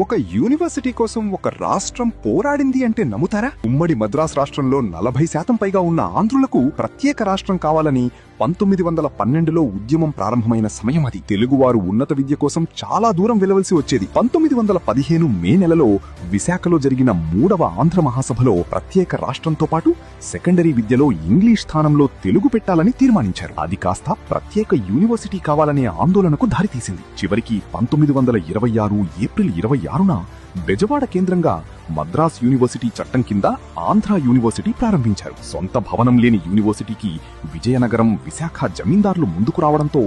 ఒక యూనివర్సిటీ కోసం ఒక రాష్ట్రం పోరాడింది అంటే నమ్ముతారా? ఉమ్మడి మద్రాస్ రాష్ట్రంలో 40% పైగా ఉన్న ఆంధ్రులకు ప్రత్యేక రాష్ట్రం కావాలని 1912లో ఉద్యమం ప్రారంభమైన సమయం అది. తెలుగువారు ఉన్నత విద్య కోసం చాలా దూరం వెళ్లవలసి వచ్చేది. 1915 మే నెలలో విశాఖలో జరిగిన 3వ ఆంధ్ర మహాసభలో ప్రత్యేక రాష్ట్రంతో పాటు సెకండరీ విద్యలో ఇంగ్లీష్ స్థానంలో తెలుగు పెట్టాలని తీర్మానించారు. అది కాస్త ప్రత్యేక యూనివర్సిటీ కావాలనే ఆందోళనకు దారితీసింది. చివరికి 1926 ఏప్రిల్ 26న బెజవాడ కేంద్రంగా మద్రాస్ యూనివర్సిటీ చట్టం కింద ఆంధ్ర యూనివర్సిటీ ప్రారంభించారు. సొంత భవనం లేని యూనివర్సిటీకి విజయనగరం, విశాఖ జమీందార్లు ముందుకు రావడంతో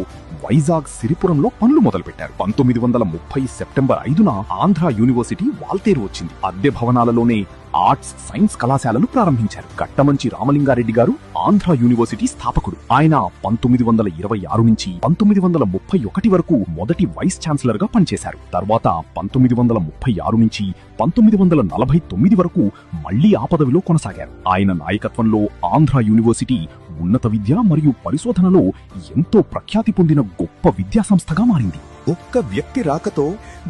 వైజాగ్, సిరిపురంలో పనులు మొదలుపెట్టారు. 1930 సెప్టెంబర్ 5న ఆంధ్ర యూనివర్సిటీ వాల్తేరు వచ్చింది. అద్దె భవనాలలోనే ఆర్ట్స్, సైన్స్ కళాశాలలు ప్రారంభించారు. కట్టమంచి రామలింగారెడ్డి గారు ఆంధ్ర యూనివర్సిటీ స్థాపకుడు. ఆయన 1926 నుంచి 1931 వరకు మొదటి వైస్ ఛాన్సలర్ గా పనిచేశారు. తర్వాత 1936 నుంచి 1949 వరకు మళ్లీ ఆ పదవిలో కొనసాగారు. ఆయన నాయకత్వంలో ఆంధ్ర యూనివర్సిటీ ఉన్నత విద్య మరియు పరిశోధనలో ఎంతో ప్రఖ్యాతి పొందిన గొప్ప విద్యాసంస్థగా మారింది. ఒక్క వ్యక్తి రాకతో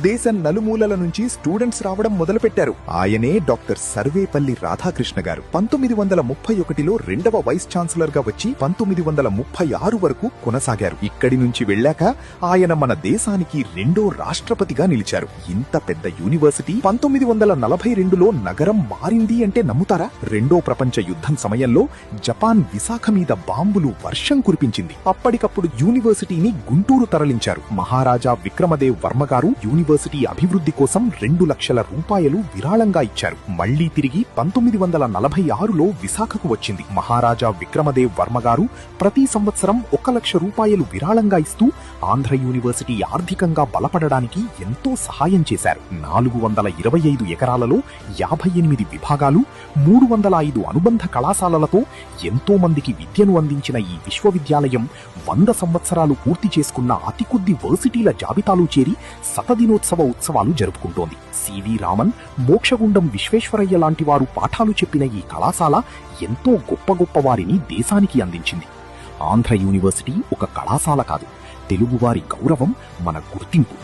దేశం నలుమూలల నుంచి స్టూడెంట్స్ రావడం మొదలుపెట్టారు. ఆయనే డాక్టర్ సర్వేపల్లి రాధాకృష్ణ గారు. 1931లో 2వ వైస్ ఛాన్సలర్ గా వచ్చి 1936 వరకు కొనసాగారు. ఇక్కడి నుంచి వెళ్ళాక ఆయన మన దేశానికి 2వ రాష్ట్రపతిగా నిలిచారు. ఇంత పెద్ద యూనివర్సిటీ 1942లో నగరం మారింది అంటే నమ్ముతారా? 2వ ప్రపంచ యుద్ధం సమయంలో జపాన్ విశాఖ మీద బాంబులు వర్షం కురిపించింది. అప్పటికప్పుడు యూనివర్సిటీని గుంటూరు తరలించారు. మహారాజా విక్రమదేవ్ వర్మ గారు యూనివర్సిటీ అభివృద్ధి కోసం 2 లక్షల రూపాయలు విరాళంగా ఇచ్చారు. మళ్లీ తిరిగి 1946లో విశాఖకు వచ్చింది. మహారాజా విక్రమదేవ్ వర్మ గారు ప్రతి సంవత్సరం 1 లక్ష రూపాయలు విరాళంగా ఇస్తూ ఆంధ్ర యూనివర్సిటీ ఆర్థికంగా బలపడడానికి ఎంతో సహాయం చేశారు. 425 ఎకరాలలో 58 విభాగాలు, 305 అనుబంధ కళాశాలలతో ఎంతో మందికి విద్యను అందించిన ఈ విశ్వవిద్యాలయం 100 సంవత్సరాలు పూర్తి చేసుకున్న అతి కొద్ది వర్సిటీల జాబితాలో చేరి శతదినోత్సవ ఉత్సవాలు జరుపుకుంటోంది. సివి రామన్, మోక్షగుండం విశ్వేశ్వరయ్య లాంటి వారు పాఠాలు చెప్పిన ఈ కళాశాల ఎంతో గొప్ప గొప్ప వారిని దేశానికి అందించింది. ఆంధ్ర యూనివర్సిటీ ఒక కళాశాల కాదు, తెలుగువారి గౌరవం, మన గుర్తింపు.